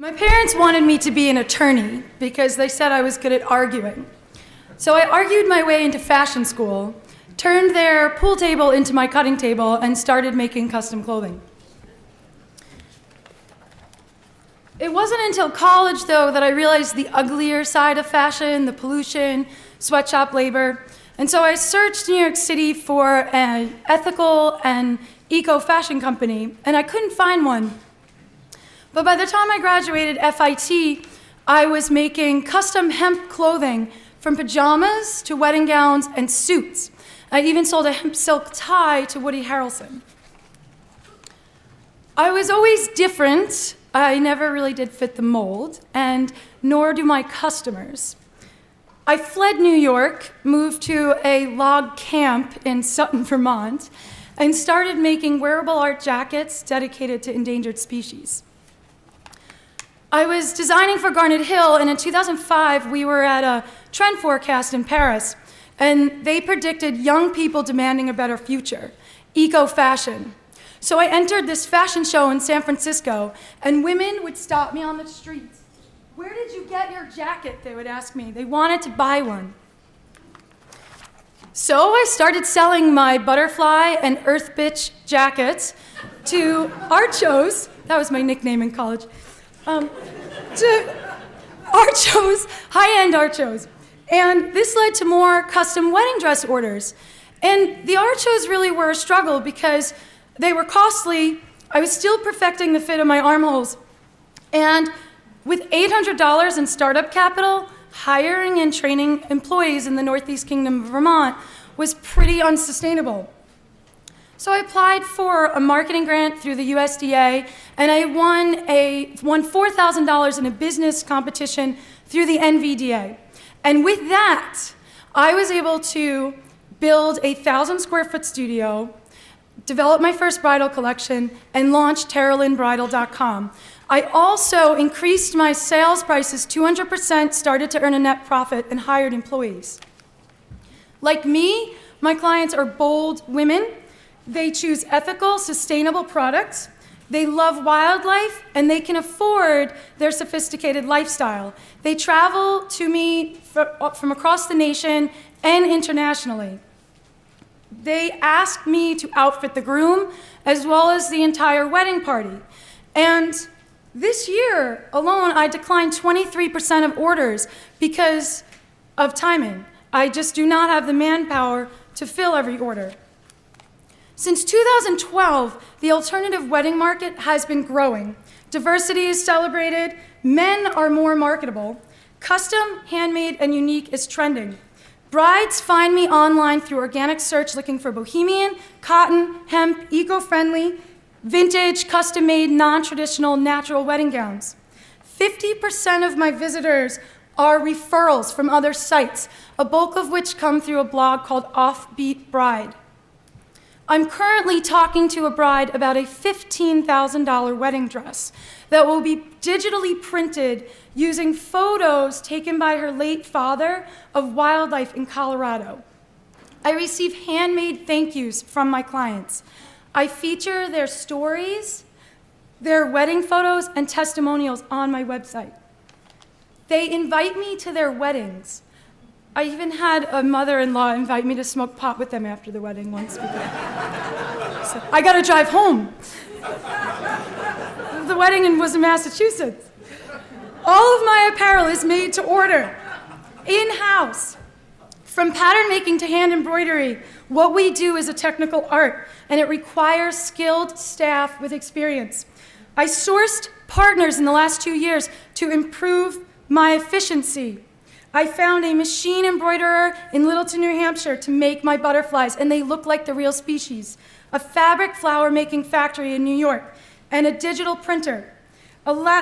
My parents wanted me to be an attorney because they said I was good at arguing. So I argued my way into fashion school, turned their pool table into my cutting table, and started making custom clothing. It wasn't until college, though, that I realized the uglier side of fashion, the pollution, sweatshop labor. And so I searched New York City for an ethical and eco-fashion company, and I couldn't find one. But by the time I graduated FIT, I was making custom hemp clothing from pajamas to wedding gowns and suits. I even sold a hemp silk tie to Woody Harrelson. I was always different. I never really did fit the mold, and nor do my customers. I fled New York, moved to a log camp in Sutton, Vermont, and started making wearable art jackets dedicated to endangered species. I was designing for Garnet Hill, and in 2005, we were at a trend forecast in Paris, and they predicted young people demanding a better future, eco-fashion. So I entered this fashion show in San Francisco, and women would stop me on the streets. "Where did you get your jacket?" they would ask me. They wanted to buy one. So I started selling my butterfly and earth bitch jackets to art shows. That was my nickname in college. To art shows, high-end art shows. And this led to more custom wedding dress orders. And the art shows really were a struggle because they were costly. I was still perfecting the fit of my armholes. And with $800 in startup capital, hiring and training employees in the Northeast Kingdom of Vermont was pretty unsustainable. So I applied for a marketing grant through the USDA, and I won $4,000 in a business competition through the NVDA. And with that, I was able to build a 1,000-square-foot studio, develop my first bridal collection, and launch LynnBridal.com. I also increased my sales prices 200%, started to earn a net profit, and hired employees. Like me, my clients are bold women. They choose ethical, sustainable products. They love wildlife, and they can afford their sophisticated lifestyle. They travel to me from across the nation and internationally. They ask me to outfit the groom as well as the entire wedding party. And this year alone, I declined 23% of orders because of timing. I just do not have the manpower to fill every order. Since 2012, the alternative wedding market has been growing. Diversity is celebrated, men are more marketable, custom, handmade, and unique is trending. Brides find me online through organic search looking for bohemian, cotton, hemp, eco-friendly, vintage, custom-made, non-traditional, natural wedding gowns. 50% of my visitors are referrals from other sites, a bulk of which come through a blog called Offbeat Bride. I'm currently talking to a bride about a $15,000 wedding dress that will be digitally printed using photos taken by her late father of wildlife in Colorado. I receive handmade thank yous from my clients. I feature their stories, their wedding photos, and testimonials on my website. They invite me to their weddings. I even had a mother-in-law invite me to smoke pot with them after the wedding once. So I got to drive home. The wedding was in Massachusetts. All of my apparel is made to order, in-house. From pattern making to hand embroidery, what we do is a technical art, and it requires skilled staff with experience. I sourced partners in the last 2 years to improve my efficiency. I found a machine embroiderer in Littleton, New Hampshire to make my butterflies, and they look like the real species. A fabric flower making factory in New York, and a digital printer.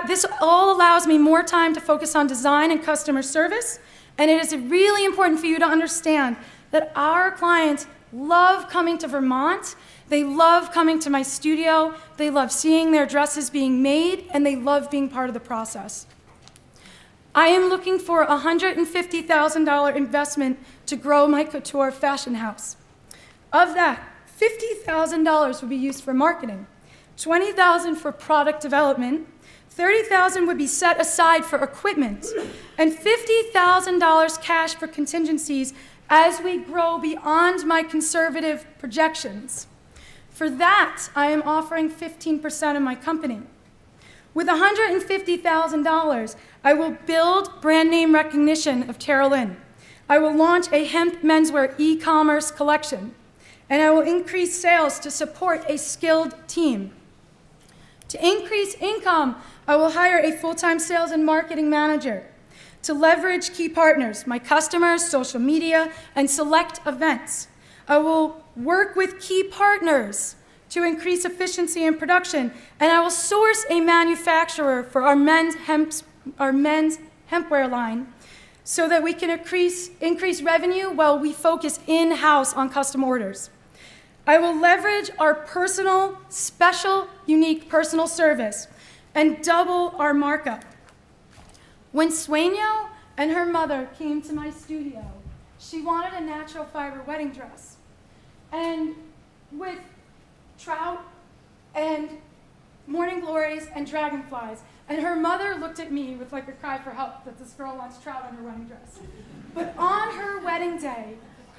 This all allows me more time to focus on design and customer service, and it is really important for you to understand that our clients love coming to Vermont, they love coming to my studio, they love seeing their dresses being made, and they love being part of the process. I am looking for a $150,000 investment to grow my couture fashion house. Of that, $50,000 will be used for marketing, $20,000 for product development, $30,000 would be set aside for equipment, and $50,000 cash for contingencies as we grow beyond my conservative projections. For that, I am offering 15% of my company. With $150,000, I will build brand name recognition of Tara Lynn. I will launch a hemp menswear e-commerce collection, and I will increase sales to support a skilled team. To increase income, I will hire a full-time sales and marketing manager. To leverage key partners, my customers, social media, and select events. I will work with key partners to increase efficiency in production, and I will source a manufacturer for our men's hempwear line so that we can increase revenue while we focus in-house on custom orders. I will leverage our personal, special, unique personal service and double our markup. When Sueño and her mother came to my studio, she wanted a natural fiber wedding dress. And with trout and morning glories and dragonflies, and her mother looked at me with like a cry for help that this girl wants trout on her wedding dress. But on her wedding day,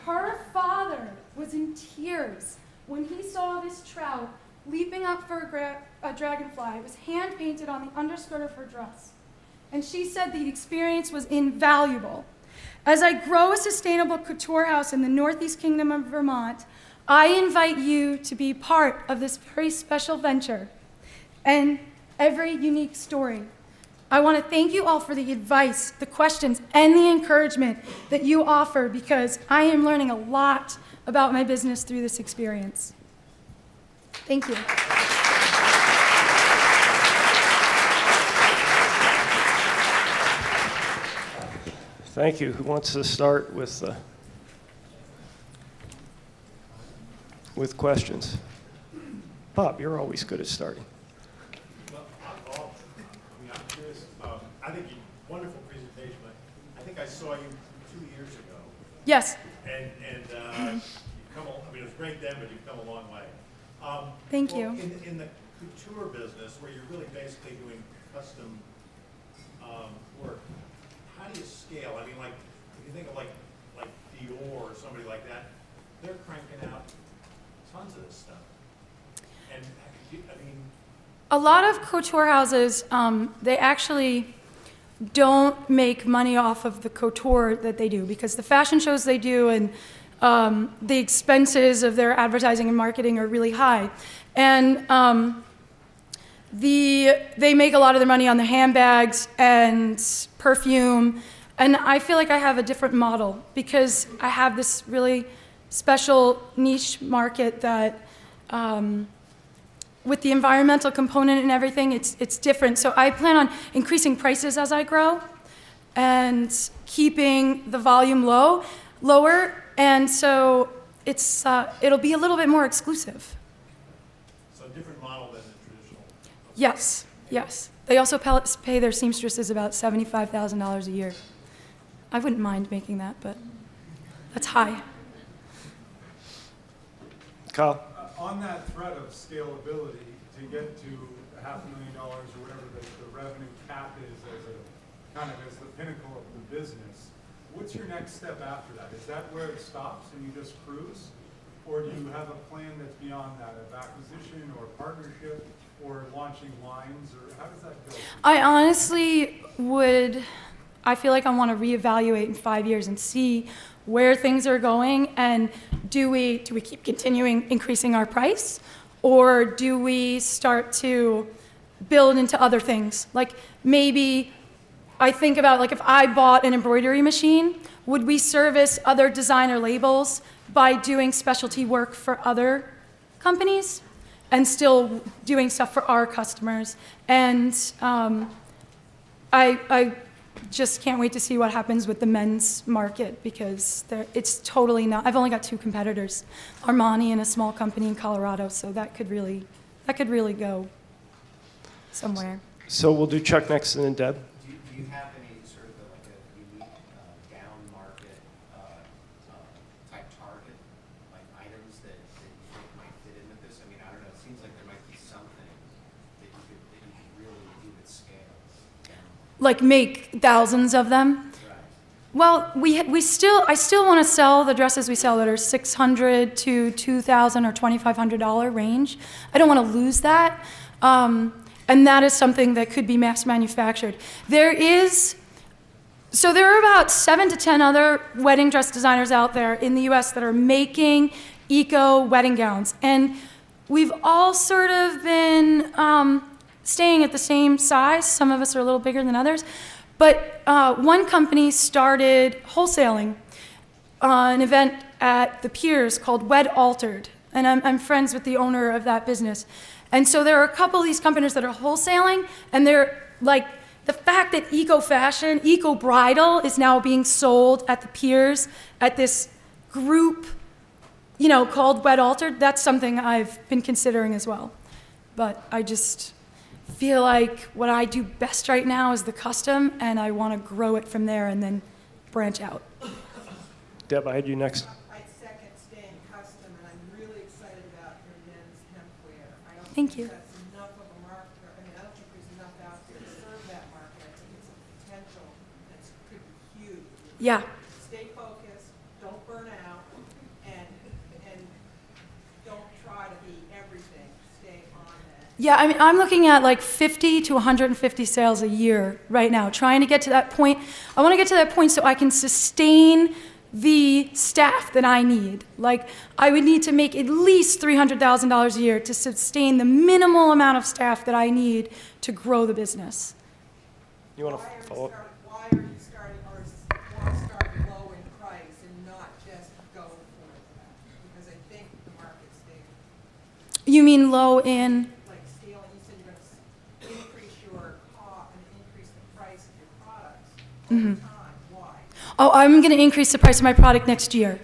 her father was in tears when he saw this trout leaping up for a dragonfly. It was hand-painted on the underskirt of her dress. And she said the experience was invaluable. As I grow a sustainable couture house in the Northeast Kingdom of Vermont, I invite you to be part of this very special venture and every unique story. I want to thank you all for the advice, the questions, and the encouragement that you offer, because I am learning a lot about my business through this experience. Thank you. Thank you. Who wants to start with questions? Bob, you're always good at starting. Well, I'm curious. I think wonderful presentation. I think I saw you 2 years ago. Yes. And you've come. I mean, it was great then, but you've come a long way. Thank you. In the couture business, where you're really basically doing custom work, how do you scale? I mean, like if you think of like Dior or somebody like that, they're cranking out tons of this stuff. And I mean, A lot of couture houses, they actually don't make money off of the couture that they do, because the fashion shows they do and the expenses of their advertising and marketing are really high. And they make a lot of their money on the handbags and perfume. And I feel like I have a different model because I have this really special niche market that with the environmental component and everything, it's different. So I plan on increasing prices as I grow and keeping the volume lower. And so it'll be a little bit more exclusive. so different model than the traditional. Yes, yes. They also pay their seamstresses about $75,000 a year. I wouldn't mind making that, but that's high. Kyle? On that thread of scalability, to get to $500,000 or whatever the revenue cap is as the pinnacle of the business, what's your next step after that? Is that where it stops and you just cruise? Or do you have a plan that's beyond that, of acquisition or partnership or launching lines, or how does that go? I honestly I feel like I want to reevaluate in 5 years and see where things are going, and do we keep continuing increasing our price, or do we start to build into other things? Like maybe I think about, like, if I bought an embroidery machine, would we service other designer labels by doing specialty work for other companies and still doing stuff for our customers? And I just can't wait to see what happens with the men's market, because it's totally not. I've only got 2 competitors, Armani and a small company in Colorado, so that could really go somewhere. So we'll do Chuck next and then Deb. Do you have any sort of like a unique down market type target, like items that you think might fit in with this? I mean, I don't know. It seems like there might be something that you could really do at scale like make thousands of them. Well, I still want to sell the dresses we sell that are $600 to $2,000 or $2,500 range. I don't want to lose that, and that is something that could be mass manufactured. There are about 7 to 10 other wedding dress designers out there in the U.S. that are making eco wedding gowns, and we've all sort of been staying at the same size. Some of us are a little bigger than others. But one company started wholesaling an event at the Piers called Wed Altered, and I'm friends with the owner of that business. And so there are a couple of these companies that are wholesaling, and they're like, the fact that eco fashion, eco bridal is now being sold at the Piers at this group, called Wed Altered, that's something I've been considering as well. But I just feel like what I do best right now is the custom, and I want to grow it from there and then branch out. Deb, I had you next. I second staying custom, and I'm really excited about your men's hempwear. I don't Thank think you. that's enough of a market. I mean, I don't think there's enough out there to serve that market. I think it's a potential that could be huge. Yeah. Stay focused, don't burn out, and don't try to be everything. Stay on that. Yeah, I mean, I'm looking at like 50 to 150 sales a year right now, trying to get to that point. I want to get to that point so I can sustain the staff that I need. Like, I would need to make at least $300,000 a year to sustain the minimal amount of staff that I need to grow the business. You want to follow up? Why are you starting, or want to start low in price and not just go for that? Because I think the market's there. You mean low in? Like scaling, you said you're going to increase your cost and increase the price of your products over time. Why? Oh, I'm going to increase the price of my product next year.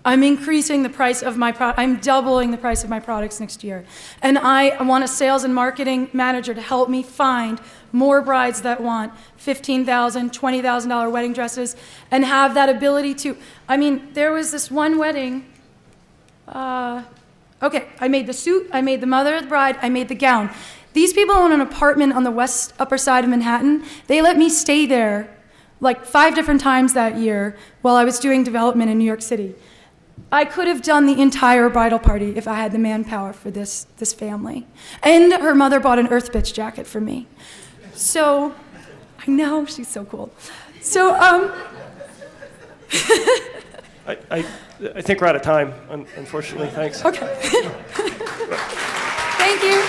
I'm increasing the price of my product. I'm doubling the price of my products next year. And I want a sales and marketing manager to help me find more brides that want $15,000, $20,000 wedding dresses and have that ability to, I mean, there was this one wedding. Okay, I made the suit, I made the mother of the bride, I made the gown. These people own an apartment on the west upper side of Manhattan. They let me stay there like 5 different times that year while I was doing development in New York City. I could have done the entire bridal party if I had the manpower for this family. And her mother bought an Earth Bitch jacket for me. So, I know, she's so cool. So, I think we're out of time, unfortunately. Thanks. okay. Thank you.